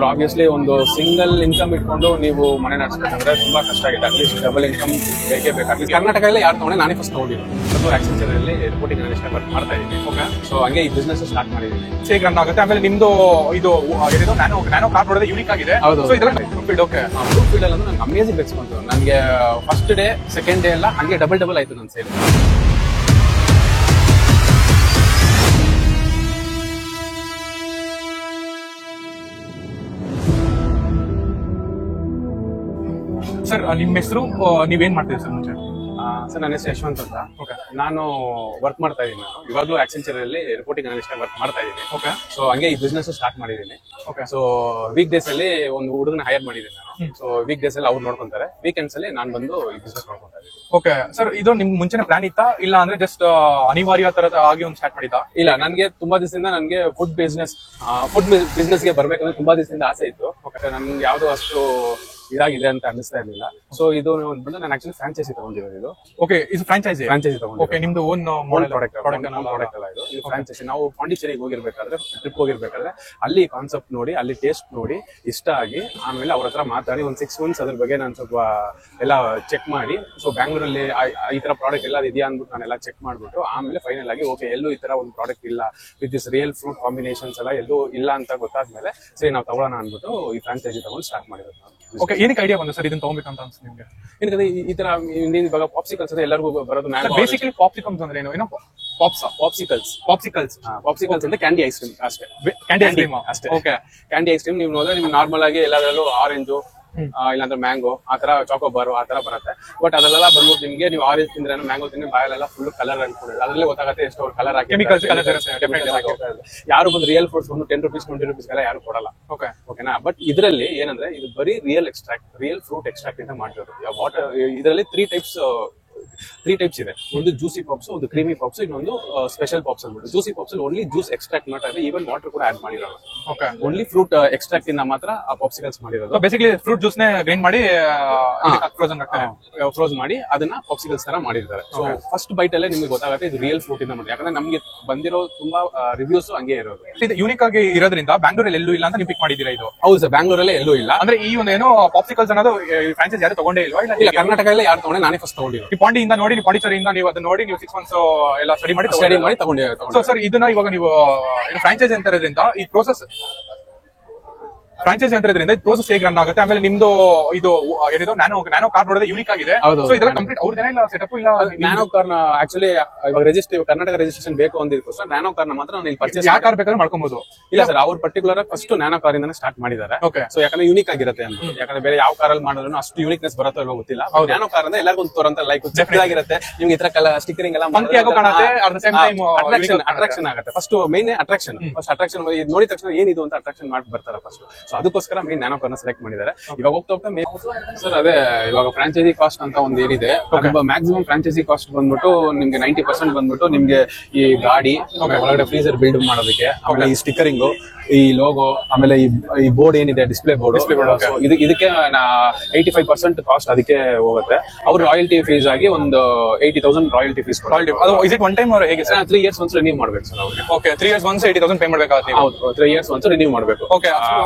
Obviously ಒಂದು single income ಇಟ್ಕೊಂಡು ನೀವು ಮನೆ ನಡೆಸಬೇಕಂದ್ರೆ ತುಂಬಾ ಕಷ್ಟ ಆಗಿದೆ. ಅಟ್ಲೀಸ್ಟ್ ಡಬಲ್ ಇನ್ಕಮ್ ಬೇಕೇ ಬೇಕಾಗಿ ಕರ್ನಾಟಕದಲ್ಲಿ ಯಾರು ತಗೊಂಡೆ ನಾನೇ ಫಸ್ಟ್ ತಗೊಂಡಿದ್ದು. ಆಕ್ಸೆಂಚರ್ ಅಲ್ಲಿ ರಿಪೋರ್ಟಿಂಗ್ ವರ್ಕ್ ಮಾಡ್ತಾ ಇದ್ದೀನಿ. ಸೊ ಹಂಗೆ ಈ ಬಿಸ್ನೆಸ್ ಸ್ಟಾರ್ಟ್ ಮಾಡಿದ್ದೀನಿ. ಹೇಗೆ ರನ್ ಆಗುತ್ತೆ? ಆಮೇಲೆ ನಿಮ್ದು ಇದು ನ್ಯಾನೋ ಕಾರ್ ನೋಡೋದು ಯೂನಿಕ್ ಆಗಿದೆ. ಹೌದು. ಫೀಲ್ಡ್ ಓಕೆ ಫೀಲ್ಡ್ ಅಲ್ಲಿ ನಂಗೆ ಅಮೇಜಿಂಗ್ ರೆಸ್ಪಾನ್ಸ್. ನನಗೆ ಫಸ್ಟ್ ಡೇ ಸೆಕೆಂಡ್ ಡೇ ಎಲ್ಲ ಹಂಗೆ ಡಬಲ್ ಆಯ್ತು ನನ್ನ ಸೇಲ್. ಸರ್ ನಿಮ್ಮ ಹೆಸರು, ನೀವೇನ್ ಮಾಡ್ತೀರಿ ಸರ್ ಮುಂಚೆ? ಸರ್ ನನ್ನ ಹೆಸರು ಯಶವಂತ್ ಅಂತ. ಓಕೆ. ನಾನು ವರ್ಕ್ ಮಾಡ್ತಾ ಇದ್ದೀನಿ. ನಾನು ಇವಾಗಲೂ ಆಕ್ಸೆಂಚರ್ ಅಲ್ಲಿ ರಿಪೋರ್ಟಿಂಗ್ ಅನಲಿಸ್ಟ್ ವರ್ಕ್ ಮಾಡ್ತಾ ಇದ್ದೀನಿ. ಓಕೆ. ಸೊ ಹಂಗೆ ಈ ಬಿಸ್ನೆಸ್ ಸ್ಟಾರ್ಟ್ ಮಾಡಿದ್ದೀನಿ. ಓಕೆ. ಸೊ ವೀಕ್ ಡೇಸ್ ಅಲ್ಲಿ ಒಂದು ಹುಡುಗನ ಹೈರ್ ಮಾಡಿದ್ದೀನಿ ನಾನು. ಸೊ ವೀಕ್ ಡೇಸ್ ಅಲ್ಲಿ ಅವ್ರು ನೋಡ್ಕೊಂತಾರೆ, ವೀಕೆಂಡ್ಸ್ ಅಲ್ಲಿ ನಾನು ಬಂದು ಈ ಬಿಸ್ನೆಸ್ ನೋಡ್ಕೊಂತಾ ಇದ್ದೀನಿ. ಓಕೆ ಸರ್, ಇದು ನಿಮ್ ಮುಂಚೆನೆ ಪ್ಲಾನ್ ಇತ್ತಾ, ಇಲ್ಲ ಅಂದ್ರೆ ಜಸ್ಟ್ ಅನಿವಾರ್ಯ ತರದ ಆಗಿ ಒಂದು ಸ್ಟಾರ್ಟ್ ಮಾಡಿದ್ದ? ಇಲ್ಲ, ನನಗೆ ತುಂಬಾ ದಿವಸದಿಂದ ನನಗೆ ಫುಡ್ ಬಿಸ್ನೆಸ್ ಗೆ ಬರ್ಬೇಕಂದ್ರೆ ತುಂಬಾ ದಿವಸದಿಂದ ಆಸೆ ಇತ್ತು. ನನ್ಗೆ ಯಾವ್ದು ಅಷ್ಟು ಇದಾಗಿದೆ ಅಂತ ಅನಿಸ್ತಾ ಇರ್ಲಿಲ್ಲ. ಸೊ ಇದು ಬಂದು ನಾನು ಆಕ್ಚುಲಿ ಫ್ರಾಂಚೈಸಿ ತಗೊಂಡಿರೋದು. ಇದು ಓಕೆ, ಇದು ಫ್ರಾಂಚೈಸಿ ತಗೊಂಡು. ಓಕೆ, ನಿಮ್ದು ಓನ್ ಪ್ರಾಡಕ್ಟ್ ಅಲ್ಲ ಇದು ಫ್ರಾಂಚೈಸಿ. ನಾವು ಪಾಂಡಿಚೇರಿಗೆ ಟ್ರಿಪ್ ಹೋಗಿರ್ಬೇಕಾದ್ರೆ ಅಲ್ಲಿ ಕಾನ್ಸೆಪ್ಟ್ ನೋಡಿ, ಅಲ್ಲಿ ಟೇಸ್ಟ್ ನೋಡಿ ಇಷ್ಟ ಆಗಿ, ಆಮೇಲೆ ಅವ್ರ ಹತ್ರ ಮಾತಾಡಿ ಒಂದು 6 months ಅದ್ರ ಬಗ್ಗೆ ನಾನು ಸ್ವಲ್ಪ ಎಲ್ಲ ಚೆಕ್ ಮಾಡಿ, ಸೊ ಬ್ಯಾಂಗ್ಳೂರಲ್ಲಿ ಈ ತರ ಪ್ರಾಡಕ್ಟ್ ಎಲ್ಲ ಇದೆಯಾ ಅಂದ್ಬಿಟ್ಟು ನಾನೆಲ್ಲ ಚೆಕ್ ಮಾಡ್ಬಿಟ್ಟು ಆಮೇಲೆ ಫೈನಲ್ ಆಗಿ ಓಕೆ ಎಲ್ಲೂ ಈ ತರ ಒಂದು ಪ್ರಾಡಕ್ಟ್ ಇಲ್ಲ with this real fruit combinations ಎಲ್ಲ ಎಲ್ಲೂ ಇಲ್ಲ ಅಂತ ಗೊತ್ತಾದ್ಮೇಲೆ ಸರಿ ನಾವು ತಗೊಳ್ಳೋಣ ಅಂದ್ಬಿಟ್ಟು ಈ ಫ್ರಾಂಚೈಸಿ ತಗೊಂಡು ಸ್ಟಾರ್ಟ್ ಮಾಡಿರೋದು. ಓಕೆ, ಏನಕ್ಕೆ ಐಡಿಯಾ ಬಂತು ಸರ್ ಇದನ್ನ ತಗೋಬೇಕಂತ ಅನ್ಸುತ್ತೆ ನಿಮ್ಗೆ? ಏನಂದ್ರೆ ಈ ತರ ಇವಾಗ ಪಾಪ್ಸಿಕಲ್ಸ್ ಅಂದ್ರೆ ಎಲ್ಲರಿಗೂ ಬರೋದು. ಬೇಸಿಕಲಿ ಪಾಪ್ಸಿಕಮ್ಸ್ ಅಂದ್ರೆ ಏನು? ಪಾಪ್ಸಿಕಲ್ಸ್ ಅಂದ್ರೆ ಕ್ಯಾಂಡಿ ಐಸ್ ಕ್ರೀಮ್ ಅಷ್ಟೇ. ಕ್ಯಾಂಡಿ ಐಸ್ ಕ್ರೀಮ್ ಅಷ್ಟೇ. ಓಕೆ. ಕ್ಯಾಂಡಿ ಐಸ್ ಕ್ರೀಮ್ ನೀವು ನೋಡಿದ್ರೆ ನಿಮ್ಗೆ ನಾರ್ಮಲ್ ಆಗಿ ಎಲ್ಲದರಲ್ಲೂ ಆರೆಂಜು ಇಲ್ಲಾಂದ್ರೆ ಮ್ಯಾಂಗೋ ಆತರ ಚಾಕೋಬಾರ್ ಆತರ ಬರುತ್ತೆ. ಬಟ್ ಅದೆಲ್ಲ ಬಂದ್ಬಿಟ್ಟು ನಿಮ್ಗೆ ನೀವು ಆರೆಂಜ್ ತಿಂದ್ರೆ ಮ್ಯಾಂಗೋ ತಿಂದ್ರೆ ಬಾಯಲ್ಲೆಲ್ಲ ಫುಲ್ ಕಲರ್ ಅನ್ಕೊಂಡಿದೆ. ಅದ್ರಲ್ಲಿ ಗೊತ್ತಾಗುತ್ತೆ ಎಷ್ಟು ಕಲರ್ ಹಾಕಿ ಕೆಮಿಕಲ್ಸ್ ಯಾರು ಬಂದು ರಿಯಲ್ ಫ್ರೂಟ್ಸ್ ಬಂದು 10 rupees 20 rupees ಯಾರು ಕೊಡಲ್ಲ. ಓಕೆನಾ? ಬಟ್ ಇದರಲ್ಲಿ ಏನಂದ್ರೆ ಇದು ಬರೀ ರಿಯಲ್ ಫ್ರೂಟ್ ಎಕ್ಸ್ಟ್ರಾಕ್ಟ್ ಇಂದ ಮಾಡಿರೋದು. ವಾಟರ್ ಇದರಲ್ಲಿ 3 types ಇದೆ. ಒಂದು ಜ್ಯೂಸಿ ಪಾಪ್ಸ್, ಒಂದು ಕ್ರೀಮಿ ಪಾಪ್ಸ್, ಇನ್ನೊಂದು ಸ್ಪೆಷಲ್ ಪಾಪ್ಸ್ ಅಂದ್ಬಿಟ್ಟು. Juicy pops only juice extract ಮಾಡ್ತಾರೆ, ಈವನ್ ವಾಟರ್ ಕೂಡ ಆಡ್ ಮಾಡಿರೋದು. ಓಕೆ. ಓನ್ಲಿ ಫ್ರೂಟ್ ಎಕ್ಸ್ಟ್ರಾಕ್ಟ್ ಇಂದ ಮಾತ್ರ ಆ ಪಾಪ್ಸಿಕಲ್ಸ್ ಮಾಡಿರೋದು. ಬೇಸಿಕಲಿ ಫ್ರೂಟ್ ಜ್ಯೂಸ್ ನೇ ಗ್ರೈಂಡ್ ಮಾಡಿ ಫ್ರೋಸ್ ಮಾಡಿ ಅದನ್ನ ಪಾಪ್ಸಿಕಲ್ಸ್ ತರ ಮಾಡಿರ್ತಾರೆ. ಸೊ ಫಸ್ಟ್ ಬೈಟ್ ಅಲ್ಲೇ ನಿಮ್ಗೆ ಗೊತ್ತಾಗುತ್ತೆ ಇದು ರಿಯಲ್ ಫ್ರೂಟ್ ಇಂದ ಮಾಡಿ. ಯಾಕಂದ್ರೆ ನಮ್ಗೆ ಬಂದಿರೋ ತುಂಬಾ ರಿವ್ಯೂಸ್ ಹಂಗೆ ಇರೋದು. ಇದು ಯೂನಿಕ್ ಆಗಿ ಇರೋದ್ರಿಂದ ಬ್ಯಾಂಗ್ಳೂರಲ್ಲಿ ಎಲ್ಲೂ ಇಲ್ಲ ಅಂತ ನೀವು ಪಿಕ್ ಮಾಡಿದ್ದೀರಾ ಇದು? ಹೌದು ಸರ್, ಬ್ಯಾಂಗ್ಳೂರಲ್ಲೇ ಎಲ್ಲೂ ಇಲ್ಲ. ಅಂದ್ರೆ ಈ ಒಂದು ಏನೋ ಪಾಪ್ಸಿಕಲ್ಸ್ ಅನ್ನೋದು ಫ್ರಾಂಚೈಸ್ ಯಾರು ತಗೊಂಡೇ ಇಲ್ವಾ? ಇಲ್ಲ, ಕರ್ನಾಟಕದಲ್ಲಿ ಯಾರು ತಗೊಂಡೆ ನಾನೇ ಫಸ್ಟ್ ತಗೊಂಡಿರೋದು. ಈ ಪಾಂಡಿಯಿಂದ ನೋಡಿ, ಪಾಂಡಿಚೇರಿಯಿಂದ ನೀವು ಅದನ್ನ ನೋಡಿ ನೀವು 6 months ಎಲ್ಲ ಸ್ಟಡಿ ಮಾಡಿ ತಗೊಂಡಿರೋದು. ಸೊ ಸರ್, ಇದನ್ನ ಇವಾಗ ನೀವು ಫ್ರಾಂಚೈಸಿ ಅಂತ ಇರೋದ್ರಿಂದ ಈ ಪ್ರೋಸೆಸ್ ಹೇಗೆ ರನ್ ಆಗುತ್ತೆ? ಆಮೇಲೆ ನಿಮ್ದು ಇದು ಏನಿದು ನ್ಯಾನೋ ಕಾರ್ ನೋಡೋದು ಯೂನಿಕ್ ಆಗಿದೆ. ಸೊ ಇದೆಲ್ಲ ಕಂಪ್ಲೀಟ್ ಅವ್ರದೇನ ಇಲ್ಲ ಸೆಟಪ್ ಇಲ್ಲ? ನ್ಯಾನೋ ಕಾರ್ನ ಆಕ್ಚುಲಿ ಇವಾಗ ಕರ್ನಾಟಕ ರಿಜಿಸ್ಟ್ರೇಷನ್ ಬೇಕು ಅಂದಿದ್ರು ಸರ್. ನ್ಯಾನೋ ಕಾರ್ನ ಮಾತ್ರ ನಾನು ಇಲ್ಲಿ ಪರ್ಚೇಸ್ ಯಾವ ಕಾರ್ ಬೇಕಾದ್ರೆ ಮಾಡ್ಕೊಬಹುದು? ಇಲ್ಲ ಸರ್, ಅವ್ರು ಪರ್ಟಿಕ್ಯುಲರ್ ಫಸ್ಟ್ ನ್ಯಾನೋ ಕಾರ್ ಇಂದಾನೆ ಸ್ಟಾರ್ಟ್ ಮಾಡಿದ್ದಾರೆ. ಓಕೆ. ಸೊ ಯಾಕಂದ್ರೆ ಯೂನಿಕ್ ಆಗಿರುತ್ತೆ ಅಂತ. ಯಾಕಂದ್ರೆ ಬೇರೆ ಯಾವ ಕಾರಲ್ಲಿ ಮಾಡಿದ್ರು ಅಷ್ಟು ಯೂನಿಕ್ನೆಸ್ ಬರುತ್ತೋ ಇಲ್ವೋ ಗೊತ್ತಿಲ್ಲ. ನ್ಯಾನೋ ಕಾರ್ ಅಂದ್ರೆ ಎಲ್ಲರಿಗೂ ಒಂದು ತೋರಂತ ಲೈಕ್ ಆಗಿರುತ್ತೆ. ನಿಮ್ಗೆ ಈ ತರ ಸ್ಟಿಕರಿಂಗ್ ಎಲ್ಲ ಅಟ್ರಾಕ್ಷನ್ ಆಗುತ್ತೆ. ಫಸ್ಟ್ ಮೇನ್ ಅಟ್ರಾಕ್ಷನ್ ನೋಡಿದ ತಕ್ಷಣ ಏನಿದು ಅಂತ ಅಟ್ರಾಕ್ಷನ್ ಮಾಡಿ ಬರ್ತಾರೆ ಫಸ್ಟ್. ಸೊ ಅದಕ್ಕೋಸ್ಕರ ಮೇನ್ ನ್ಯಾನೋ ಕಾರ್ನ ಸೆಲೆಕ್ಟ್ ಮಾಡಿದ್ದಾರೆ. ಇವಾಗ ಹೋಗ್ತಾ ಸರ್ ಅದೇ ಇವಾಗ ಫ್ರಾಂಚೈಸಿ ಕಾಸ್ಟ್ ಅಂತ ಒಂದು ಏನಿದೆ, ಮ್ಯಾಕ್ಸಿಮಮ್ ಫ್ರಾಂಚೈಸಿ ಕಾಸ್ಟ್ ಬಂದ್ಬಿಟ್ಟು ನಿಮ್ಗೆ 90% ಬಂದ್ಬಿಟ್ಟು ನಿಮ್ಗೆ ಈ ಗಾಡಿ, ಒಳಗಡೆ ಫ್ರೀಸರ್ ಬಿಲ್ಡ್ ಮಾಡೋದಕ್ಕೆ, ಆಮೇಲೆ ಈ ಸ್ಟಿಕರಿಂಗ್, ಈ ಲೋಗೋ, ಆಮೇಲೆ ಈ ಬೋರ್ಡ್ ಏನಿದೆ ಡಿಸ್ಪ್ಲೇ ಬೋರ್ಡ್, ಇದಕ್ಕೆ 85% ಕಾಸ್ಟ್ ಅದಕ್ಕೆ ಹೋಗುತ್ತೆ. ಅವ್ರು ರಾಯಲ್ಟಿ ಫೀಸ್ ಆಗಿ ಒಂದು 80,000 royalty fees. Is it one time or ಹೇಗೆ ಸರ್? 3 years once ರಿನ್ಯೂ ಮಾಡ್ಬೇಕು ಸರ್ ಅವ್ರಿಗೆ. ಓಕೆ, 3 years once 80,000 ಪೇ ಮಾಡ್ಬೇಕಾಗುತ್ತೆ. ಹೌದು, 3 years once ರಿನ್ಯೂ ಮಾಡ್ಬೇಕು. ಓಕೆ.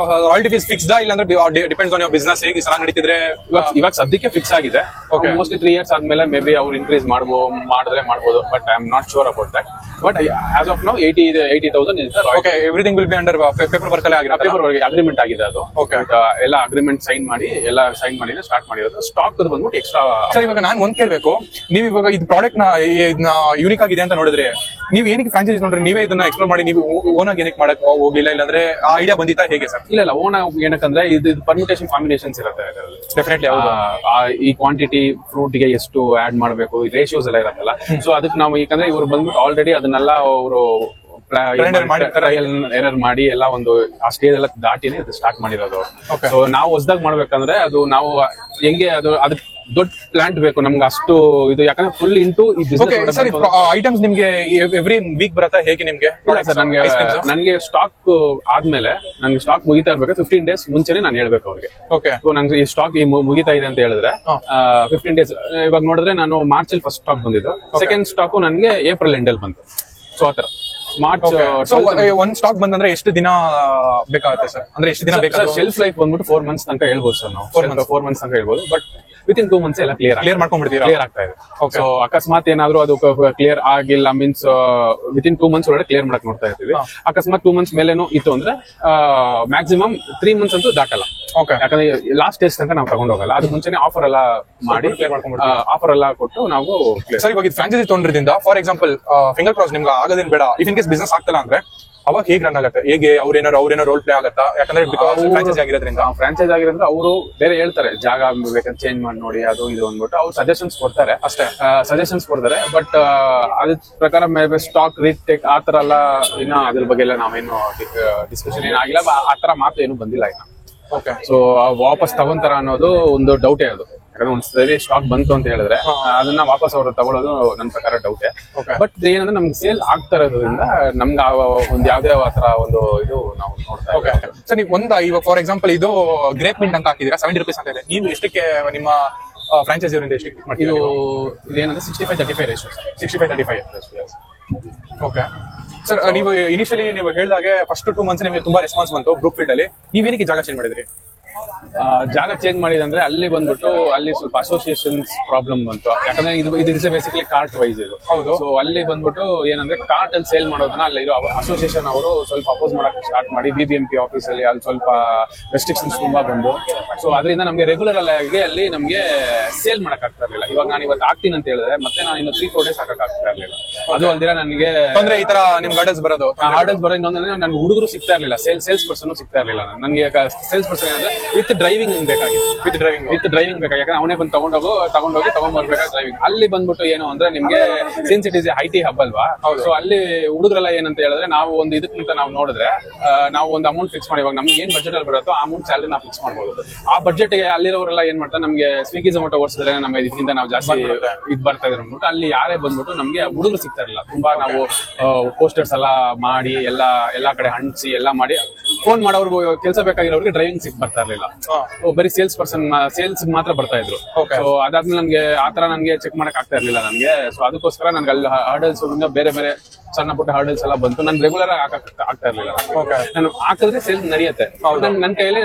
ರಾಯಲ್ಟಿ ಫೀಸ್ ಫಿಕ್ಸ್ಡ್ ಇಲ್ಲ ಅಂದ್ರೆ ಡಿಪೆಂಡ್ಸ್ ಆನ್ ಯೋರ್ ಬಿಸ್ನೆಸ್ ಹೇಗೆ ಸರ್ ನಡೀತಿದ್ರೆ? ಇವಾಗ ಸದ್ಯಕ್ಕೆ ಫಿಕ್ಸ್ ಆಗಿದೆ. ಮೋಸ್ಟ್ಲಿ 3 years ಆದ್ಮೇಲೆ ಮೇ ಬಿ ಅವ್ರು ಇನ್ಕ್ರೀಸ್ ಮಾಡಿದ್ರೆ ಮಾಡ್ಬೋದು. But I am not sure about that. But as of now 80,000 is the okay. Everything will be under paper work ಅಲ್ಲಿ ಆಗಿರೋ ಪೇಪರ್ ವರ್ಕ್ ಅಗ್ರಿಮೆಂಟ್ ಆಗಿದೆ ಅದು. ಓಕೆ. ಎಲ್ಲ ಅಗ್ರಿಮೆಂಟ್ ಸೈನ್ ಮಾಡಿ ಸ್ಟಾರ್ಟ್ ಮಾಡಿರೋದು. ಸ್ಟಾಕ್ ಬಂದ್ಬಿಟ್ಟು ಎಕ್ಸ್ಟ್ರಾ. ಸರ್ ಇವಾಗ ನಾನು ಒಂದ್ ಕೇಳ್ಬೇಕು, ನೀವು ಇವಾಗ ಇದು ಪ್ರಾಡಕ್ಟ್ ನ ಯೂನಿಕ್ ಆಗಿದೆ ಅಂತ ನೋಡಿದ್ರೆ ನೀವು ಏನಕ್ಕೆ ಫ್ರಾಂಚೈಸಿ ನೋಡ್ರಿ? ನೀವೇ ಇದನ್ನ ಎಕ್ಸ್ಪ್ಲೋರ್ ಮಾಡಿ ನೀವು ಓನ್ ಆಗಿ ಏನಕ್ಕೆ ಮಾಡಕ್ ಹೋಗಿಲ್ಲ? ಇಲ್ಲಾಂದ್ರೆ ಆ ಐಡಿಯಾ ಬಂದಿತ್ತಾ ಹೇಗೆ ಸರ್? ಇಲ್ಲ, ಓನ್ ಏನಕ್ಕಂದ್ರೆ ಇದು ಪರ್ಮಿಟೇಷನ್ ಕಾಂಬಿನೇಷನ್ಸ್ ಇರುತ್ತೆ. ಡೆಫಿನೆಟ್ಲಿ ಈ ಕ್ವಾಂಟಿಟಿ ಫ್ರೂಟ್ ಗೆ ಎಷ್ಟು ಆಡ್ ಮಾಡಬೇಕು, ರೇಷಿಯೋಸ್ ಎಲ್ಲ ಇರುತ್ತಲ್ಲ. ಸೊ ಅದಕ್ಕೆ ನಾವು ಯಾಕಂದ್ರೆ ಇವ್ರು ಬಂದ್ಬಿಟ್ಟು ಆಲ್ರೆಡಿ ಅದನ್ನೆಲ್ಲ ಅವರು ಎರರ್ ಮಾಡಿ ಎಲ್ಲ ಒಂದು ಆ ಸ್ಟೇಜ್ ಎಲ್ಲ ದಾಟಿನೇ ಅದು ಸ್ಟಾರ್ಟ್ ಮಾಡಿರೋದು. ಸೊ ನಾವು ಹೊಸದಾಗಿ ಮಾಡ್ಬೇಕಂದ್ರೆ ಅದು ನಾವು ಹೆಂಗೆ ಅದಕ್ಕೆ ದೊಡ್ಡ ಪ್ಲಾಂಟ್ ಬೇಕು ನಮ್ಗೆ ಅಷ್ಟು ಇದು. ಯಾಕಂದ್ರೆ ಫುಲ್ ಇಂಟು ಈ ಬಿಸ್ನೆಸ್ ಐಟಮ್ಸ್ ನಿಮ್ಗೆ ಎವ್ರಿ ವೀಕ್ ಬರುತ್ತಾ ಹೇಗೆ ನಿಮ್ಗೆ? ನನಗೆ ಸ್ಟಾಕ್ ಆದ್ಮೇಲೆ ನನಗೆ ಸ್ಟಾಕ್ ಮುಗಿತಾ ಇರ್ಬೇಕು 15 days ಮುಂಚೆನೆ ನಾನು ಹೇಳ್ಬೇಕು ಅವ್ರಿಗೆ. ಓಕೆ. ನಂಗೆ ಈ ಸ್ಟಾಕ್ ಮುಗಿತಾ ಇದೆ ಅಂತ ಹೇಳಿದ್ರೆ 15 days. ಇವಾಗ ನೋಡಿದ್ರೆ ನಾನು ಮಾರ್ಚ್ ಅಲ್ಲಿ ಫಸ್ಟ್ ಸ್ಟಾಕ್ ಬಂದಿದ್ದು, ಸೆಕೆಂಡ್ ಸ್ಟಾಕ್ ನನಗೆ ಏಪ್ರಿಲ್ ಎಂಡ್ ಅಲ್ಲಿ ಬಂತು. ಸೊ ಆತರ ಮಾರ್ಚ್. ಸೊ ಒಂದ್ ಸ್ಟಾಕ್ ಬಂದಂದ್ರೆ ಎಷ್ಟು ದಿನ ಬೇಕಾಗುತ್ತೆ ಸರ್? ಅಂದ್ರೆ ಎಷ್ಟು ದಿನ ಬೇಕಾಗುತ್ತೆ? ಶೆಲ್ಫ್ ಲೈಫ್ ಬಂದ್ಬಿಟ್ಟು 4 months ತನಕ ಹೇಳ್ಬೋದು ಸರ್ ನಾವು. 4 months ತನಕ ಹೇಳ್ಬೋದು. ಬಟ್ ವಿತಿನ್ 2 months ಎಲ್ಲ ಕ್ಲಿಯರ್ ಮಾಡ್ಕೊಂಡ್ಬಿಡ್ತೀರಾ? ಕ್ಲಿಯರ್ ಆಗ್ತಾ ಇದೆ. ಸೊ ಅಕಸ್ಮಾತ್ ಏನಾದ್ರು ಅದು ಕ್ಲಿಯರ್ ಆಗಿಲ್ಲ ಮೀನ್ಸ್ ವಿತಿನ್ 2 months ಒಳಗಡೆ ಕ್ಲಿಯರ್ ಮಾಡಕ್ ನೋಡ್ತಾ ಇರ್ತೀವಿ. ಅಕಸ್ಮಾತ್ 2 months ಮೇಲೇನು ಇತ್ತು ಅಂದ್ರೆ ಮ್ಯಾಕ್ಸಿಮಮ್ 3 months ಅಂತೂ ದಾಟಲ್ಲ. ಯಾಕಂದ್ರೆ ಲಾಸ್ಟ್ ಸ್ಟೇಜ್ ತನಕ ನಾವು ತಗೊಂಡ್ ಹೋಗಲ್ಲ. ಅದಕ್ಕೆ ಮುಂಚೆನೆ ಆಫರ್ ಎಲ್ಲ ಮಾಡಿ ಆಫರ್ ಎಲ್ಲ ಕೊಟ್ಟು ನಾವು ಸರ್ ಇವಾಗ ಫ್ರಾಂಚೈಸಿ ತೊಗೊಂಡ್ರಿಂದ ಫಾರ್ ಎಕ್ಸಾಂಪಲ್ ಫಿಂಗರ್ ಕ್ರಾಸ್ ನಿಮ್ಗೆ ಆಗೋದೇನ್ ಬೇಡ, ಇಫ್ ಇನ್ ಕೇಸ್ ಬಿಸ್ನೆಸ್ ಆಗ್ತಲ್ಲ ಅಂದ್ರೆ ಅವಾಗ ಹೇಗೆ ರನ್ ಆಗುತ್ತೆ? ಹೇಗೆ ಅವ್ರೇನೋ ರೋಲ್ ಪ್ಲೇ ಆಗತ್ತಾ? ಯಾಕಂದ್ರೆ ಫ್ರಾಂಚೈಸಿ ಆಗಿರೋದ್ರಿಂದ ಅವರು ಬೇರೆ ಹೇಳ್ತಾರೆ ಜಾಗ ಬೇಕಾದ್ರೆ ಚೇಂಜ್ ಮಾಡಿ ನೋಡಿ ಅದು ಇದು ಅಂದ್ಬಿಟ್ಟು ಅವ್ರು ಸಜೆಷನ್ಸ್ ಕೊಡ್ತಾರೆ ಅಷ್ಟೇ. ಸಜೆಷನ್ಸ್ ಕೊಡ್ತಾರೆ. ಬಟ್ ಅದ್ರ ಪ್ರಕಾರ ಮೇ ಬಿ ಸ್ಟಾಕ್ ರೀಟೇಕ್ ಆತರ ಎಲ್ಲ ಇನ್ನ ಅದ್ರ ಬಗ್ಗೆ ಎಲ್ಲ ನಾವೇನು ಡಿಸ್ಕಷನ್ ಏನಾಗಿಲ್ಲ. ಆತರ ಮಾತು ಏನು ಬಂದಿಲ್ಲ ಇನ್ನ. ಸೊ ವಾಪಸ್ ತಗೊಂತಾರ ಅನ್ನೋದು ಒಂದು ಡೌಟೇ. ಅದು ಯಾಕಂದ್ರೆ ಒಂದ್ಸರಿ ಸ್ಟಾಕ್ ಬಂತು ಅಂತ ಹೇಳಿದ್ರೆ ಅದನ್ನ ವಾಪಸ್ ಅವರು ತಗೊಳ್ಳೋದು ನನ್ನ ಪ್ರಕಾರ ಡೌಟೇ. ಬಟ್ ಏನಂದ್ರೆ ನಮ್ಗೆ ಸೇಲ್ ಆಗ್ತಾ ಇರೋದ್ರಿಂದ ನಮ್ಗೆ ಒಂದ್ ಯಾವ್ದೇ ಆತರ ಒಂದು ಇದು ನಾವು ನೋಡ್ತಾ ಇದ್ದೀವಿ. ಸರ್ ನೀವು ಇವಾಗ ಫಾರ್ ಎಕ್ಸಾಂಪಲ್ ಇದು ಗ್ರೇಪ್ ಮಿಂಟ್ ಅಂತ ಹಾಕಿದೀರಾ, 70 rupees ಅಂತ ಇದೆ. ನೀವು ಎಷ್ಟಕ್ಕೆ ನಿಮ್ಮ ಫ್ರಾಂಚೈಸಿ ಅವರಿಂದ ಎಷ್ಟಕ್ಕೆ ಇದು ಇದೇನಂದ್ರೆ 65-35 ರೇಷಿಯೋ. 65-35. ಓಕೆ ಸರ್, ನೀವು ಇನಿಷಿಯಲಿ ನೀವು ಹೇಳಿದಾಗೆ ಫಸ್ಟ್ 2 months ನಿಮಗೆ ತುಂಬಾ ರೆಸ್ಪಾನ್ಸ್ ಬಂತು ಬ್ರೂಕ್ ಫೀಲ್ಡ್ ಅಲ್ಲಿ. ನೀವೇನಕ್ಕೆ ಜಾಗ ಚೇಂಜ್ ಮಾಡಿದ್ರಿ? ಜಾಗ ಚೇಂಜ್ ಮಾಡಿದಂದ್ರೆ ಅಲ್ಲಿ ಬಂದ್ಬಿಟ್ಟು ಅಲ್ಲಿ ಸ್ವಲ್ಪ ಅಸೋಸಿಯೇಷನ್ಸ್ ಪ್ರಾಬ್ಲಮ್ ಬಂತು. ಯಾಕಂದ್ರೆ ಇದು ಬೇಸಿಕಲಿ ಕಾರ್ಟ್ ವೈಸ್ ಇದು. ಹೌದು. ಸೊ ಅಲ್ಲಿ ಬಂದ್ಬಿಟ್ಟು ಏನಂದ್ರೆ ಕಾರ್ಟ್ ಅಲ್ಲಿ ಸೇಲ್ ಮಾಡೋದನ್ನ ಅಲ್ಲಿ ಇರೋ ಅಸೋಸಿಯೇಷನ್ ಅವರು ಸ್ವಲ್ಪ ಅಪೋಸ್ ಮಾಡಕ್ಕೆ ಸ್ಟಾರ್ಟ್ ಮಾಡಿ BBMP ಆಫೀಸ್ ಅಲ್ಲಿ ಅಲ್ಲಿ ಸ್ವಲ್ಪ ರೆಸ್ಟ್ರಿಕ್ಷನ್ಸ್ ತುಂಬಾ ಬಂದು ಸೊ ಅದರಿಂದ ನಮ್ಗೆ ರೆಗ್ಯುಲರ್ ಆಗಿ ಅಲ್ಲಿ ನಮ್ಗೆ ಸೇಲ್ ಮಾಡಕ್ ಆಗ್ತಾ ಇರ್ಲಿಲ್ಲ. ಇವಾಗ ನಾನು ಇವತ್ತು ಆಗ್ತೀನಿ ಅಂತ ಹೇಳಿದ್ರೆ ಮತ್ತೆ ನಾನು ಇನ್ನು 3-4 days ಹಾಕಕ್ ಆಗ್ತಾ ಇರ್ಲಿಲ್ಲ. ಅದು ಅಲ್ದಿರ ನನಗೆ ಅಂದ್ರೆ ಈ ತರ ನಿಮ್ ಆರ್ಡರ್ಸ್ ಬರೋದು ಇನ್ನೊಂದ್ರೆ ನನ್ಗೆ ಹುಡುಗರು ಸಿಗ್ತಾ ಇರ್ಲಿಲ್ಲ, ಸೇಲ್ಸ್ ಪರ್ಸನ್ ಸಿಗ್ತಾ ಇರ್ಲಿಲ್ಲ. ನನಗೆ ಸೇಲ್ಸ್ ಪರ್ಸನ್ ಅಂದ್ರೆ ವಿತ್ ಡ್ರೈವಿಂಗ್ ಬೇಕಾಗಿತ್ತು. ವಿತ್ ಡ್ರೈವಿಂಗ್ ಬೇಕಾಗಿ ಯಾಕಂದ್ರೆ ಅವನೇ ಬಂದು ತಗೊಂಡೋಗಿ ತಗೊಂಡ್ಬರ್ಬೇಕಾದ್ರೆ ಡ್ರೈವಿಂಗ್. ಅಲ್ಲಿ ಬಂದ್ಬಿಟ್ಟು ಏನು ಅಂದ್ರೆ ನಿಮ್ಗೆ since it is IT hub ಅಲ್ವಾ. ಸೊ ಅಲ್ಲಿ ಹುಡುಗರೆಲ್ಲ ಏನಂತ ಹೇಳಿದ್ರೆ ನಾವು ಒಂದು ಇದಕ್ಕಿಂತ ನಾವು ನೋಡಿದ್ರೆ ನಾವು ಒಂದು ಅಮೌಂಟ್ ಫಿಕ್ಸ್ ಮಾಡಿ ಇವಾಗ ನಮ್ಗೆ ಏನ್ ಬಜೆಟ್ ಅಲ್ಲಿ ಬರುತ್ತೋ ಆ ಅಮೌಂಟ್ ಸ್ಯಾಲರಿ ನಾವು ಫಿಕ್ಸ್ ಮಾಡ್ಬೋದು. ಆ ಬಜೆಟ್ ಗೆ ಅಲ್ಲಿರೋರೆಲ್ಲ ಏನ್ ಮಾಡ್ತಾರೆ ನಮ್ಗೆ ಸ್ವಿಗ್ಗಿ ಝೊಮ್ಯಾಟೊ ಓಡಿಸಿದ್ರೆ ನಮ್ಗೆ ಇದಕ್ಕಿಂತ ನಾವು ಜಾಸ್ತಿ ಇದು ಬರ್ತಾ ಇದ್ರೆ ಅಂದ್ಬಿಟ್ಟು ಅಲ್ಲಿ ಯಾರೇ ಬಂದ್ಬಿಟ್ಟು ನಮ್ಗೆ ಹುಡುಗರು ಸಿಗ್ತಾ ಇರಲಿಲ್ಲ. ತುಂಬಾ ನಾವು ಪೋಸ್ಟರ್ಸ್ ಎಲ್ಲ ಮಾಡಿ ಎಲ್ಲಾ ಕಡೆ ಹಂಚಿಸಿ ಎಲ್ಲ ಮಾಡಿ ಫೋನ್ ಮಾಡೋರ್ಗು ಕೆಲಸ ಬೇಕಾಗಿರೋರಿಗೆ ಡ್ರೈವಿಂಗ್ ಬರ್ತಾ ಇರ್ಲಿಲ್ಲ. ಬರೀ ಸೇಲ್ಸ್ ಮಾತ್ರ ಬರ್ತಾ ಇದ್ರು. ಸೊ ಅದಾದ್ಮೇಲೆ ನನ್ಗೆ ಆತರ ನನ್ಗೆ ಚೆಕ್ ಮಾಡಕ್ ಆಗ್ತಾ ಇರ್ಲಿಲ್ಲ ನನ್ಗೆ. ಸೊ ಅದಕ್ಕೋಸ್ಕರ ನನ್ಗೆ ಅಲ್ಲಿ ಹರ್ಡಲ್ಸ್ ಬೇರೆ ಬೇರೆ ಸಣ್ಣ ಪುಟ್ಟ ಹರ್ಡಲ್ಸ್ ಎಲ್ಲ ಬಂತು. ನನ್ ರೆಗ್ಯುಲರ್ ಆಗಿ ಆಗ್ತಾ ಇರ್ಲಿಲ್ಲ. ನಾನು ಹಾಕಿದ್ರೆ ಸೇಲ್ಸ್ ನಡೆಯುತ್ತೆ. ನನ್ನ ಕೈಯಲ್ಲಿ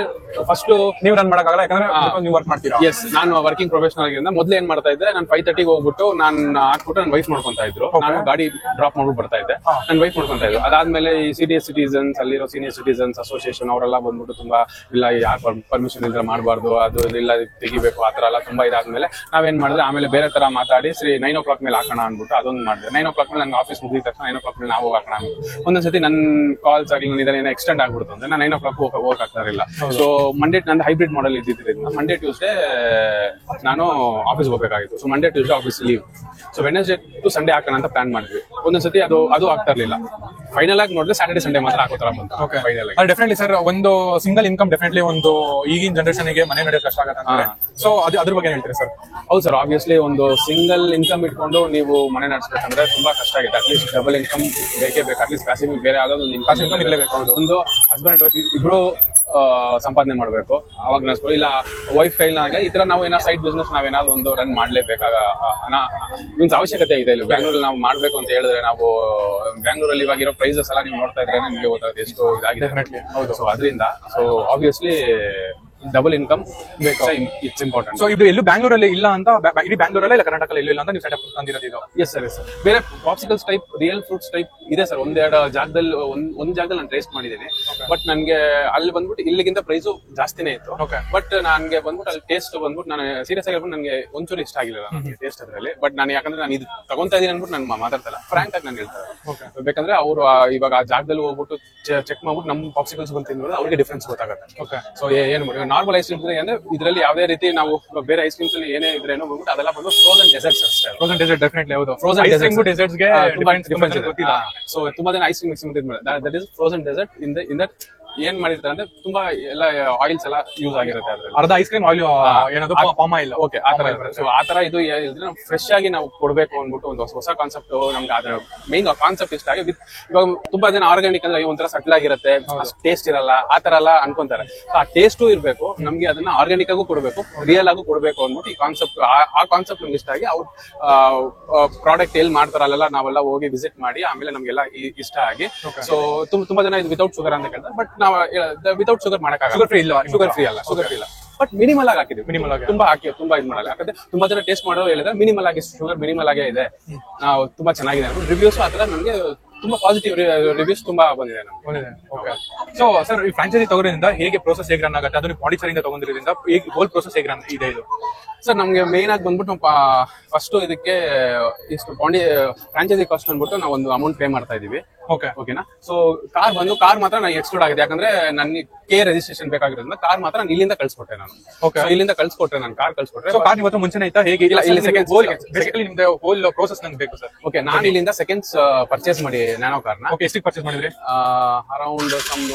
ಫಸ್ಟ್ ನೀವು ರನ್ ಮಾಡಕ್ಕಾಗಲ್ಲ ಯಾಕಂದ್ರೆ ನೀವು ವರ್ಕ್ ಮಾಡ್ತೀರಾ. ಎಸ್, ನಾನು ವರ್ಕಿಂಗ್ ಪ್ರೊಫೆಷನಲ್ ಆಗಿರೋದ್ರಿಂದ ಮೊದ್ಲು ಏನ್ ಮಾಡ್ತಾ ಇದ್ದೆ, ನಾನು 5:30 ಹೋಗ್ಬಿಟ್ಟು ನಾನು ಹಾಕ್ಬಿಟ್ಟು ನನ್ನ ವೈಫ್ ನೋಡ್ಕೊಂತಾ ಇದ್ರು. ನಾನು ಗಾಡಿ ಡ್ರಾಪ್ ಮಾಡ್ಬಿಟ್ಟು ಬರ್ತಾ ಇದ್ದೆ, ನನ್ನ ವೈಫ್ ನೋಡ್ಕೊಂತಾ ಇದ್ರು. ಅದಾದ್ಮೇಲೆ ಈ CDS ಸಿಟಿಸನ್ಸ್ ಅಲ್ಲಿರೋ ಸೀನಿಯರ್ ಸಿಟಿಸನ್ಸ್ ಅಸೋಸಿಯೇಷನ್ ಅವರೆಲ್ಲ ಬಂದ್ಬಿಟ್ಟು ತುಂಬಾ ಇಲ್ಲ ಯಾರು ಪರ್ಮಿಷನ್ ಇದ್ರೆ ಮಾಡಬಾರ್ದು, ಅದು ಇಲ್ಲ ತೆಗಿಬೇಕು ಆತರ ಎಲ್ಲ ತುಂಬಾ ಇದಾದ್ಮೇಲೆ ನಾವೇನ್ ಮಾಡಿದ್ರೆ ಆಮೇಲೆ ಬೇರೆ ತರ ಮಾತಾಡಿ 9 o'clock ಮೇಲೆ ಹಾಕೋಣ ಅನ್ಬಿಟ್ಟು ಅದೊಂದು ಮಾಡಿದೆ. 9 o'clock ಮೇಲೆ ನಂಗೆ ಆಫೀಸ್ ಮುಗಿದ ತಕ್ಷಣ 9 o'clock ಮೇಲೆ ನಾವು ಹಾಕೋಣ ಅನ್ಬಿಟ್ಟು ಒಂದೊಂದ್ಸತಿ ನನ್ನ ಕಾಲ್ಸ್ ಆಗಲಿ ಇದನ್ನ ಎಕ್ಸ್ಟೆಂಡ್ ಆಗ್ಬಿಡ್ತು ಅಂದ್ರೆ ನಾನು 9 o'clock ಹೋಗಕ್ ಆಗ್ತಾ ಇರಲಿಲ್ಲ. ಸೊ ಮಂಡೇ ನಂದು ಹೈಬ್ರಿಡ್ ಮಾಡಲ್ ಇದ್ದಿದ್ದರಿಂದ ಮಂಡೇ ಟ್ಯೂಸ್ಡೇ ನಾನು ಆಫೀಸ್ ಹೋಗ್ಬೇಕಾಗಿತ್ತು. So Monday Tuesday office leave. So Wednesday to Sunday ಹಾಕೋಣ ಅಂತ ಪ್ಲಾನ್ ಮಾಡಿದ್ವಿ. ಒಂದೊಂದ್ಸತಿ ಅದು ಆಗ್ತಾ ಇರ್ಲಿಲ್ಲ. ಫೈನಲ್ ಆಗಿ ನೋಡಿದ್ರೆ ಸ್ಯಾಟರ್ಡೇ ಸಂಡೇ ಮಾತ್ರ ಹಾಕೋ ತರ ಬಂತು. ಡೆಫಿನೆಟ್ಲಿ ಸರ್, ಒಂದು ಸಿಂಗಲ್ ಇನ್ಕಮ್ ಡೆಫಿನೆಟ್ಲಿ ಒಂದು ಈಗಿನ ಜನರೇಷನ್ ಗೆ ಮನೆ ನಡೆಯೋದು ಕಷ್ಟ ಆಗುತ್ತೆ. ಸೊ ಅದ್ರ ಬಗ್ಗೆ ಹೇಳ್ತೀರಿ ಸರ್? ಹೌದು ಸರ್, ಆಬ್ವಿಯಸ್ಲಿ ಒಂದು ಸಿಂಗಲ್ ಇನ್ಕಮ್ ಇಟ್ಕೊಂಡು ನೀವು ಮನೆ ನಡೆಸಬೇಕಂದ್ರೆ ತುಂಬಾ ಕಷ್ಟ ಆಗಿದೆ. ಅಟ್ಲೀಸ್ಟ್ ಡಬಲ್ ಇನ್ಕಮ್ ಬೇಕೇ ಬೇಕು. ಅಟ್ಲೀಸ್ಟ್ ಪ್ಯಾಸಿವ್ ಬೇರೆ ಯಾವ್ದಾದ್ರು ಒಂದು ಇನ್ಕಮ್ ಇರಲೇಬೇಕು. ಒಂದು ಹಸ್ಬೆಂಡ್ ವೈಫ್ ಇಬ್ರು ಸಂಪಾದನೆ ಮಾಡ್ಬೇಕು. ಅವಾಗ ನಡೆಸ್ಬೋದು. ಇಲ್ಲ ವೈಫ್ ಕೈಲಾಗ ಈ ತರ ನಾವು ಏನಾದ್ರು ಸೈಡ್ ಬಿಸ್ನೆಸ್ ನಾವೇನಾದ್ರು ಒಂದು ರನ್ ಮಾಡ್ಲೇಬೇಕಾಗ ಮೀನ್ಸ್ ಅವಶ್ಯಕತೆ ಇದೆ. ಇಲ್ಲಿ ಬ್ಯಾಂಗ್ಳೂರಲ್ಲಿ ನಾವು ಮಾಡ್ಬೇಕು ಅಂತ ಹೇಳಿದ್ರೆ ನಾವು ಬ್ಯಾಂಗ್ಳೂರಲ್ಲಿ ಇವಾಗಿರೋ ಪ್ರೈಸಸ್ ಎಲ್ಲ ನೀವು ನೋಡ್ತಾ ಇದ್ರೆ ನಿಮ್ಗೆ ಗೊತ್ತಾಗುತ್ತೆ ಎಷ್ಟು ಇದಾಗಿದೆ. ಹೌದು. ಸೊ ಅದರಿಂದ so obviously double income it's important. So ಇದು ಎಲ್ಲೂ ಬ್ಯಾಂಗ್ಳೂರಲ್ಲಿ ಇಲ್ಲ ಅಂತ, ಇಡೀ ಬ್ಯಾಂಗ್ಳೂರಲ್ಲೇ ಇಲ್ಲ ಕರ್ನಾಟಕದಲ್ಲಿ ಎಲ್ಲೂ ಇಲ್ಲ ಅಂತ ನೀವು ಸೆಟಪ್ ತಂದಿರೋದು ಇದು? Yes sir, yes sir. ಬೇರೆ ಪಾಪ್ಸಿಕಲ್ಸ್ ಟೈಪ್ ರಿಯಲ್ ಫ್ರೂಟ್ಸ್ ಟೈಪ್ ಇದೆ ಸರ್. ಒಂದೆರಡು ಜಾಗದಲ್ಲಿ ಒಂದ್ ಜಾಗದಲ್ಲಿ ನಾನು ಟೇಸ್ಟ್ ಮಾಡಿದ್ದೀನಿ. ಬಟ್ ನನ್ಗೆ ಅಲ್ಲಿ ಬಂದ್ಬಿಟ್ಟು ಇಲ್ಲಿಗಿಂತ ಪ್ರೈಸು ಜಾಸ್ತಿನೇ ಇತ್ತು. ಬಟ್ ನನ್ಗೆ ಬಂದ್ಬಿಟ್ಟು ಅಲ್ಲಿ ಟೇಸ್ಟ್ ಬಂದ್ಬಿಟ್ಟು ನಾನು ಸೀರಿಯಸ್ ಆಗಿ ಹೇಳ್ಬಿಟ್ಟು ನನಗೆ ಒಂಚೂರು ಇಷ್ಟ ಆಗಿಲ್ಲ ಟೇಸ್ಟ್ ಅದರಲ್ಲಿ. ಬಟ್ ನಾನು ಯಾಕಂದ್ರೆ ನಾನು ಇದು ತಗೊಂತಾ ಇದೀನಿ ಅನ್ಬಿಟ್ಟು ನಾನು ಮಾತಾಡ್ತಲ್ಲ, ಫ್ರಾಂಕ್ ಆಗಿ ನಾನು ಹೇಳ್ತಾರೆ. ಬೇಕಂದ್ರೆ ಅವರು ಇವಾಗ ಆ ಜಾಗದಲ್ಲಿ ಹೋಗ್ಬಿಟ್ಟು ಚೆಕ್ ಮಾಡ್ಬಿಟ್ಟು ನಮ್ಮ ಪಾಪ್ಸಿಕಲ್ಸ್ ಬಂದು ತಿಂದ್ರೆ ಅವ್ರಿಗೆ ಡಿಫ್ರೆನ್ಸ್ ಗೊತ್ತಾಗುತ್ತೆ. ಸೊ ಏನು ಮಾಡಿ ನಾರ್ಮಲ್ ಐಸ್ ಕ್ರೀಮ್ಸ್ ಅಂದ್ರೆ ಇದರಲ್ಲಿ ಯಾವುದೇ ರೀತಿ ನಾವು ಬೇರೆ ಐಸ್ ಕ್ರೀಮ್ಸ್ ಏನೇ ಇದ್ರೆ ಬಂದ್ಬಿಟ್ಟು ಅದೆಲ್ಲ ಬಂದು ಫ್ರೋಸನ್ ಡೆಸರ್ಟ್ಸ್ ಅಷ್ಟೇ. ಫ್ರೋಸನ್ ಡೆಸರ್ಟ್ ಡೆಫಿನೆಟ್ಲಿ ಹೌದು. ಫ್ರೋಸನ್ ಡೆಸರ್ಟ್ಸ್ ಗೆ ಸೊ ತುಂಬಾ ಜನ ಐಸ್ ಕ್ರೀಮ್ ಮಿಕ್ಸ್ ಮಾಡಿದ್ರೆ that is frozen dessert in that ಏನ್ ಮಾಡಿರ್ತಾರೆ ಅಂದ್ರೆ ತುಂಬಾ ಎಲ್ಲ ಆಯಿಲ್ಸ್ ಎಲ್ಲ ಯೂಸ್ ಆಗಿರುತ್ತೆ ಅದ್ರಲ್ಲಿ. ಅರ್ಧ ಐಸ್ ಕ್ರೀಮ್ ಆಯಿಲ್ ಏನದು ಪಾಮ್ ಆಯಿಲ್. ಓಕೆ, ಆತರ ಇರುತ್ತೆ. ಸೊ ಆತರ ಇದು ಫ್ರೆಶ್ ಆಗಿ ನಾವು ಕೊಡ್ಬೇಕು ಅಂದ್ಬಿಟ್ಟು ಒಂದು ಹೊಸ ಕಾನ್ಸೆಪ್ಟ್ ನಮ್ಗೆ ಅದ್ರ ಮೇನ್ ಕಾನ್ಸೆಪ್ಟ್ ಇಷ್ಟ ಆಗಿ. ಇವಾಗ ತುಂಬಾ ಜನ ಆರ್ಗ್ಯಾನಿಕ್ ಅಂದ್ರೆ ಒಂಥರ ಸಟ್ಲ್ ಆಗಿರುತ್ತೆ, ಟೇಸ್ಟ್ ಇರಲ್ಲ, ಆತರ ಎಲ್ಲ ಅನ್ಕೊಂತಾರೆ. ಆ ಟೇಸ್ಟು ಇರ್ಬೇಕು, ನಮ್ಗೆ ಅದನ್ನ ಆರ್ಗ್ಯಾನಿಕ್ ಆಗು ಕೊಡ್ಬೇಕು, ರಿಯಲ್ ಆಗು ಕೊಡ್ಬೇಕು ಅಂದ್ಬಿಟ್ಟು ಈ ಕಾನ್ಸೆಪ್ಟ್, ಆ ಕಾನ್ಸೆಪ್ಟ್ ನಮ್ಗೆ ಇಷ್ಟ ಆಗಿ ಅವ್ರು ಪ್ರಾಡಕ್ಟ್ ಎಲ್ಲಿ ಮಾಡ್ತಾರಲ್ಲ ನಾವೆಲ್ಲ ಹೋಗಿ ವಿಸಿಟ್ ಮಾಡಿ ಆಮೇಲೆ ನಮ್ಗೆಲ್ಲ ಇಷ್ಟ ಆಗಿ. ಸೊ ತುಂಬಾ ಜನ ಇದು ವಿತೌಟ್ ಶುಗರ್ ಅಂತ ಕೇಳ್ತಾರೆ, ಬಟ್ ನಾವು ವಿತೌಟ್ ಶುಗರ್ ಮಾಡಕ್ಕಾಗಲ್ಲ. ಶುಗರ್ ಫ್ರೀ ಅಲ್ಲ, ಶುಗರ್ ಫ್ರೀ ಇಲ್ಲ, ಬಟ್ ಮಿನಿಮಲ್ ಆಗಿ ಹಾಕಿದ್ವಿ. ಮಿನಿಮಲ್ ಆಗಿ ತುಂಬಾ ಇದು ಮಾಡಲ್ಲ. ಯಾಕಂದ್ರೆ ತುಂಬಾ ಜನ ಟೇಸ್ಟ್ ಮಾಡೋರು ಹೇಳಿದ್ರೆ ಮಿನಿಮಲ್ ಆಗಿ ಶುಗರ್ ಮಿನಿಮಲ್ ಆಗೇ ಇದೆ, ನಾವು ತುಂಬಾ ಚೆನ್ನಾಗಿದೆ ರಿವ್ಯೂಸ್. ಆತರ ನಮ್ಗೆ ತುಂಬಾ ಪಾಸಿಟಿವ್ ರಿವ್ಯೂಸ್ ತುಂಬಾ ಬಂದಿದೆ ನಮ್ಗೆ. ಓಕೆ. ಸೊ ಸರ್, ಈ ಫ್ರಾಂಚೈಸಿ ತಗೋದ್ರಿಂದ ಹೇಗೆ ಪ್ರೋಸೆಸ್ ಹೇಗೆ ರನ್ ಆಗುತ್ತೆ, ಅದನ್ನ ಪಾಂಡಿಚೇರಿಯಿಂದ ತಗೊಂಡಿರೋದ್ರಿಂದ ಹೋಲ್ ಪ್ರೋಸೆಸ್ ಹೇಗೆ ರನ್ ಇದೆ ಇದು? ಸರ್ ನಮ್ಗೆ ಮೇನ್ ಆಗಿ ಬಂದ್ಬಿಟ್ಟು ಫಸ್ಟ್ ಇದಕ್ಕೆ ಇಷ್ಟು ಫ್ರಾಂಚೈಸಿ ಕಾಸ್ಟ್ ಅಂದ್ಬಿಟ್ಟು ನಾವು ಒಂದು ಅಮೌಂಟ್ ಪೇ ಮಾಡ್ತಾ ಇದೀವಿ. ಓಕೆನಾ? ಸೊ ಕಾರ್ ಮಾತ್ರ ನನಗೆ ಎಕ್ಸ್ಕ್ಲೂಡ್ ಆಗಿದೆ, ಯಾಕಂದ್ರೆ ನನಗೆ ರಿಜಿಸ್ಟ್ರೇಷನ್ ಬೇಕಾಗಿರೋದ್ರಿಂದ ಕಾರ್ ಮಾತ್ರ ನಾನು ಇಲ್ಲಿಂದ ಕಳ್ಸಿಕೊಟ್ಟೆ. ನಾನು ಇಲ್ಲಿಂದ ಕಳ್ಸಿಕೊಟ್ರೆ ನಾನು ಕಾರ್ ಕಳ್ಸಿಕೊಟ್ರೆ. ಕಾರ್ ಇವತ್ತು ಮುಂಚೆನೇ ಇತ್ತಾ ಹೇಗೆ? ಇಲ್ಲಿ ಬೇಸಿಕಲಿ ನಿಮ್ದು ಹೋಲ್ ಪ್ರೋಸೆಸ್ ನಂಗೆ ಬೇಕು ಸರ್. ಓಕೆ, ನಾನು ಇಲ್ಲಿಂದ ಸೆಕೆಂಡ್ಸ್ ಪರ್ಚೇಸ್ ಮಾಡಿ ನ್ಯಾನೋ ಕಾರ್ನ. ಓಕೆ, ಎಷ್ಟಕ್ಕೆ ಪರ್ಚೇಸ್ ಮಾಡಿದ್ರಿ? Around some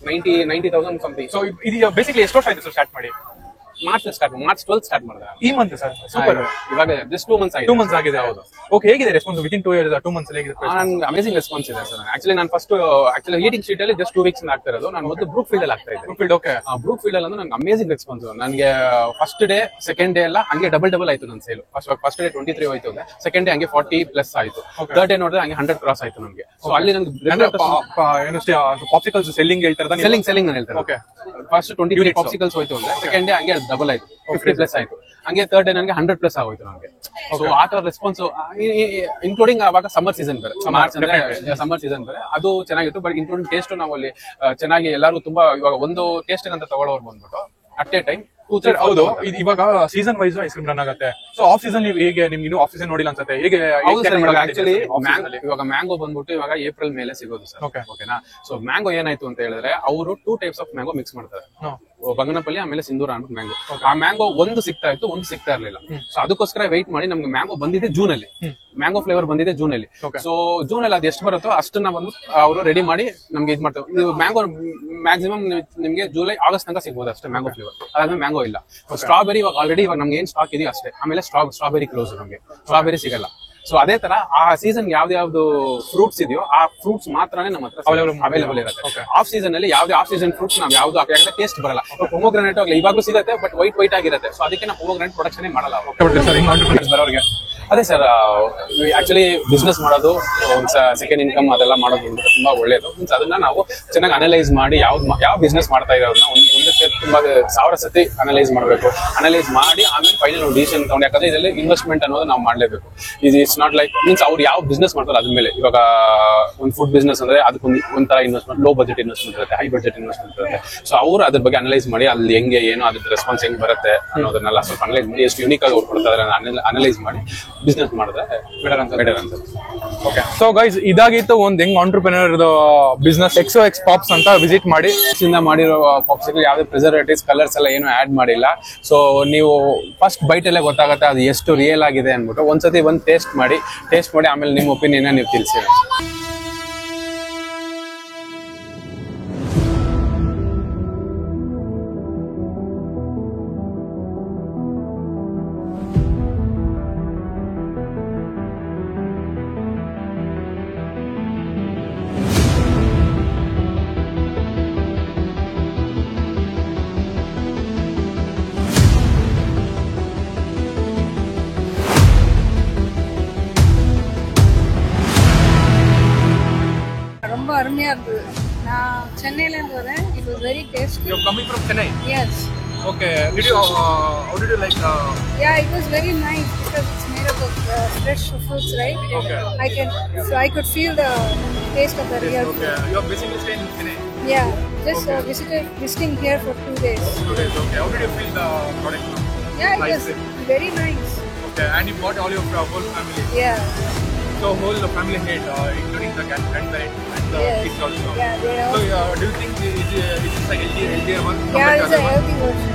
90,000 something. ಸೊ ಇದು ಬೇಸಿಕಲಿ ಎಷ್ಟು ವರ್ಷ ಆಯ್ತು ಸರ್ ಸ್ಟಾರ್ಟ್ ಮಾಡಿ? ಮಾರ್ಚ್ 12 ಸ್ಟಾರ್ಟ್ ಮಾಡಿದೆ ಈ ಮಂತ್ ಸರ್. ಸೂಪರ್. ಇವಾಗ ಜಸ್ಟ್ 2 months ಆಗಿದೆ. 2 months ಆಗಿದೆ. ಹೌದು. ಓಕೆ, ಹೇಗಿದೆ ರೆಸ್ಪಾನ್ಸ್ ವಿತಿನ್ 2 years 2 months ಹೇಗಿದೆ? ನಂಗೆ ಅಮೇಜಿಂಗ್ ರೆಸ್ಪಾನ್ಸ್ ಇದೆ ಸರ್. ಆಕ್ಚುಲಿ ನಾನು ಫಸ್ಟ್ ಹೀಟಿಂಗ್ ಶೀಟ್ ಅಲ್ಲಿ ಜಸ್ಟ್ 2 weeks ಆಗ್ತಾ ಇರೋದು. ನಾನು ಮೊದಲು ಬ್ರೂಕ್ ಫೀಲ್ಡ್ ಅಲ್ಲಿ ಆಗ್ತಾ ಇದ್ದೆ. ಓಕೆ, ಬ್ರೂಕ್ ಫೀಲ್ಡ್ ಅಲ್ಲಿ ನಂಗೆ ಅಮೇಜಿಂಗ್ ರೆಸ್ಪಾನ್ಸ್. ನನಗೆ ಫಸ್ಟ್ ಡೇ ಸೆಕೆಂಡ್ ಡೇ ಎಲ್ಲ ಹಂಗೆ ಡಬಲ್ ಆಯ್ತು ನನ್ನ ಸೇಲ್. ಫಸ್ಟ್ ಡೇ 23 ಹೋಯ್ತು, ಸೆಕೆಂಡ್ ಡೇ ಹಂಗೆ 40+ ಆಯ್ತು, ಥರ್ಡ್ ಡೇ ನೋಡಿದ್ರೆ ಹಂಗೆ 100 ಕ್ರಾಸ್ ಆಯ್ತು ನಮಗೆ. ಸೊ ಅಲ್ಲಿ ನನಗೆ ಪಾಪ್ಸಿಕಲ್ಸ್ ಸೆಲ್ಲಿಂಗ್ ಹೇಳ್ತಾರೆ, ಸೆಲ್ಲಿಂಗ್ ನಾನು ಹೇಳ್ತಾರೆ. ಓಕೆ, ಫಸ್ಟ್ 23 ಪಾಪ್ಸಿಕಲ್ಸ್ ಹೋಯ್ತು ಅಂದ್ರೆ ಸೆಕೆಂಡ್ ಡೇ ಹಂಗೆ ಡಬಲ್ ಆಯ್ತು, 50+ ಆಯ್ತು. ಹಂಗೆ ಥರ್ಡ್ ಡೇ ನನಗೆ 100+ ಆಗೋಯ್ತು ನನಗೆ. ಸೊ ಆ ತರ ರೆಸ್ಪಾನ್ಸ್, ಇನ್ಕ್ಲೂಡಿಂಗ್ ಅವಾಗ ಸಮ್ಮರ್ ಸೀಸನ್ ಬೇರೆ, ಮಾರ್ಚ್ ಅಂದ್ರೆ ಸಮ್ಮರ್ ಸೀಸನ್ ಬೇರೆ, ಅದು ಚೆನ್ನಾಗಿತ್ತು. ಬಟ್ ಇನ್ಕ್ಲೂಡಿಂಗ್ ಟೇಸ್ಟ್ ನಾವು ಅಲ್ಲಿ ಚೆನ್ನಾಗಿ ಎಲ್ಲರೂ ತುಂಬಾ ಇವಾಗ ಒಂದು ಟೇಸ್ಟ್ ಅಂತ ತಗೊಳ್ಳೋರು ಬಂದ್ಬಿಟ್ಟು ಅಟ್ ಎ ಟೈಮ್. ಹೌದು, ಇವಾಗ season wise ice cream run ಆಗುತ್ತೆ. ಸೊ ಆಫ್ ಸೀಸನ್ ನೀವು ಹೇಗೆ, ನಿಮ್ಗೆ ಇನ್ನೂ ಆಫ್ ಸೀಸನ್ ನೋಡಿಲ್ಲ ಅನ್ಸುತ್ತೆ, ಹೇಗೆ? ಆಕ್ಚುಲಿ ಇವಾಗ ಮ್ಯಾಂಗೋ ಬಂದ್ಬಿಟ್ಟು ಇವಾಗ ಏಪ್ರಿಲ್ ಮೇಲೆ ಸಿಗೋದು ಸರ್. ಓಕೆನಾ? ಸೊ ಮ್ಯಾಂಗೋ ಏನಾಯ್ತು ಅಂತ ಹೇಳಿದ್ರೆ ಅವರು 2 types ಆಫ್ ಮ್ಯಾಂಗೋ ಮಿಕ್ಸ್ ಮಾಡ್ತಾರೆ, ಬಂಗನಪಲ್ಲಿ ಆಮೇಲೆ ಸಿಂಧೂರ ಅಂದ್ಬಿಟ್ಟು ಮ್ಯಾಂಗೋ. ಆ ಮ್ಯಾಂಗೋ ಒಂದು ಸಿಗ್ತಾ ಇತ್ತು, ಒಂದು ಸಿಗ್ತಾ ಇರ್ಲಿಲ್ಲ. ಸೊ ಅದಕ್ಕೋಸ್ಕರ ವೆಯ್ಟ್ ಮಾಡಿ ನಮ್ಗೆ ಮ್ಯಾಂಗೋ ಬಂದಿದೆ ಜೂನ್ ಅಲ್ಲಿ, ಮ್ಯಾಂಗೋ ಫ್ಲೇವರ್ ಬಂದಿದೆ ಜೂನ್ ಅಲ್ಲಿ. ಸೊ ಜೂನ್ ಅಲ್ಲಿ ಅದು ಎಷ್ಟು ಬರುತ್ತೋ ಅಷ್ಟನ್ನ ಬಂದು ಅವರು ರೆಡಿ ಮಾಡಿ ನಮ್ಗೆ ಇದು ಮಾಡ್ತಾರೆ. ನೀವು ಮ್ಯಾಂಗೋ ಮ್ಯಾಕ್ಸಿಮಮ್ ನಿಮ್ಗೆ ಜುಲೈ ಆಗಸ್ಟ್ ತನಕ ಸಿಗ್ಬೋದು ಅಷ್ಟೇ ಮ್ಯಾಂಗೋ ಫ್ಲೇವರ್. ಅದಾದ್ಮೇಲೆ ಮ್ಯಾಂಗೋ ಇಲ್ಲ. ಸ್ಟ್ರಾಬೆರಿ ಇವಾಗ ಆಲ್ರೆಡಿ ಇವಾಗ ನಮ್ಗೆ ಏನ್ ಸ್ಟಾಕ್ ಇದೆಯೋ ಅಷ್ಟೇ. ಆಮೇಲೆ ಸ್ಟ್ರಾಬೆರಿ ಕ್ಲೋಸ್, ನಮ್ಗೆ ಸ್ಟ್ರಾಬೆರಿ ಸಿಗಲ್ಲ. ಸೊ ಅದೇ ತರ ಆ ಸೀಸನ್ ಯಾವ್ದು ಫ್ರೂಟ್ಸ್ ಇದೆಯೋ ಆ ಫ್ರೂಟ್ಸ್ ಮಾತ್ರನೇ ನಮ್ಮ ಹತ್ರ ಅವೈಲೇಬಲ್ ಇರುತ್ತೆ. ಆಫ್ ಸೀಸನ್ ಅಲ್ಲಿ ಯಾವ್ದೇ ಆಫ್ ಸೀಸನ್ ಫ್ರೂಟ್ಸ್ ನಾವು ಯಾವ್ದು ಯಾಕಂದ್ರೆ ಟೇಸ್ಟ್ ಬರಲ್ಲ. ಪೊಮೊಗ್ರಾನೇಟ್ ಆಗ್ಲಿ ಇವಾಗಲೂ ಸಿಗುತ್ತೆ, ಬಟ್ ವೈಟ್ ಆಗಿರುತ್ತೆ. ಸೊ ಅದಕ್ಕೆ ನಾವು ಪೊಮೊಗ್ರಾನೇಟ್ ಪ್ರೊಡಕ್ಷನ್ ಮಾಡಲ್ಲ ಬರೋರಿಗೆ. ಅದೇ ಸರ್, ಆಕ್ಚುಲಿ ಬಿಸ್ನೆಸ್ ಮಾಡೋದು ಒಂದು ಸೆಕೆಂಡ್ ಇನ್ಕಮ್ ಅದೆಲ್ಲ ಮಾಡೋದು ತುಂಬಾ ಒಳ್ಳೇದು. ಮೀನ್ಸ್ ಅದನ್ನ ನಾವು ಚೆನ್ನಾಗಿ ಅನಲೈಸ್ ಮಾಡಿ ಯಾವ ಬಿಸ್ನೆಸ್ ಮಾಡ್ತಾ ಇರೋದನ್ನ ಒಂದಕ್ಕೆ ತುಂಬಾ 1000 ಸತಿ ಅನಲೈಸ್ ಮಾಡಬೇಕು. ಅನಲೈಸ್ ಮಾಡಿ ಆಮೇಲೆ ಫೈನಲ್ ಡಿಸಿಷನ್ ತಗೊಂಡು, ಯಾಕಂದ್ರೆ ಇದರಲ್ಲಿ ಇನ್ವೆಸ್ಟ್ಮೆಂಟ್ ಅನ್ನೋದು ನಾವು ಮಾಡಲೇಬೇಕು. ಇಟ್ಸ್ ನಾಟ್ ಲೈಕ್ ಮೀನ್ಸ್ ಅವ್ರು ಯಾವ ಬಿಸ್ನೆಸ್ ಮಾಡ್ತಾರೆ ಅದ್ರ ಮೇಲೆ. ಇವಾಗ ಒಂದು ಫುಡ್ ಬಿಸ್ನೆಸ್ ಅಂದ್ರೆ ಅದಕ್ಕೊಂದು ಒಂಥರ ಇನ್ವೆಸ್ಟ್ಮೆಂಟ್, ಲೋ ಬಜೆಟ್ ಇನ್ವೆಸ್ಟ್ಮೆಂಟ್ ಇರುತ್ತೆ, ಹೈ ಬಜೆಟ್ ಇನ್ವೆಸ್ಟ್ಮೆಂಟ್ ಇರುತ್ತೆ. ಸೊ ಅವರು ಅದ್ರ ಬಗ್ಗೆ ಅನಲೈಸ್ ಮಾಡಿ ಅಲ್ಲಿ ಹೆಂಗೆ ಏನು ಅದ್ರ ರೆಸ್ಪಾನ್ಸ್ ಹೆಂಗ್ ಬರುತ್ತೆ ಅನ್ನೋದನ್ನೆಲ್ಲ ಸ್ವಲ್ಪ ಅನಲೈಸ್ ಮಾಡಿ ಎಷ್ಟು ಯೂನಿಕ್ ಆಗಿ ಅವ್ರು ಕೊಡ್ತಾರೆ ಅನಲೈಸ್ ಮಾಡಿ ಬಿಸ್ನೆಸ್ ಮಾಡಿದ್ರೆ ಬೆಟರ್ ಅಂತ. ಓಕೆ, ಸೊ ಗೈಸ್, ಇದಾಗಿತ್ತು ಒಂದ್ ಹೆಂಗ್ ಆಂಟ್ರಪ್ರಿನರ್ ಬಿಸ್ನೆಸ್ XOX ಪಾಪ್ಸ್ ಅಂತ ವಿಸಿಟ್ ಮಾಡಿ. ಮಾಡಿರೋ ಪಾಪ್ಸ್ ಯಾವ್ದೇ ಪ್ರಿಸರ್ವೇಟಿವ್ಸ್ ಕಲರ್ಸ್ ಎಲ್ಲ ಏನು ಆಡ್ ಮಾಡಿಲ್ಲ. ಸೊ ನೀವು ಫಸ್ಟ್ ಬೈಟ್ ಅಲ್ಲೇ ಗೊತ್ತಾಗುತ್ತೆ ಅದು ಎಷ್ಟು ರಿಯಲ್ ಆಗಿದೆ ಅನ್ಬಿಟ್ಟು. ಒಂದ್ಸತಿ ಬಂದು ಟೇಸ್ಟ್ ಮಾಡಿ ಆಮೇಲೆ ನಿಮ್ಮ ಒಪಿನಿಯನ್ ನೀವು ತಿಳಿಸಿ. ரொம்ப அருமையா இருந்தது. நான் சென்னையில இருந்து வரேன். It was very tasty. You're coming from Chennai? Yes. Okay. How did you like? Yeah, it was very nice because it's made up of fresh fruits, right? Okay. I could feel the taste of the real fruit. Okay. You're basically staying in Chennai? Yeah, just visiting here for 2 days. 2 days. Okay. How did you feel the product? Yeah, it was very nice. Okay. And you bought all your whole family? Yeah. So whole family ate, including the grandparents and the kids also. Yeah, they all. So do you think it is a healthier one? Yeah, it's a healthy version.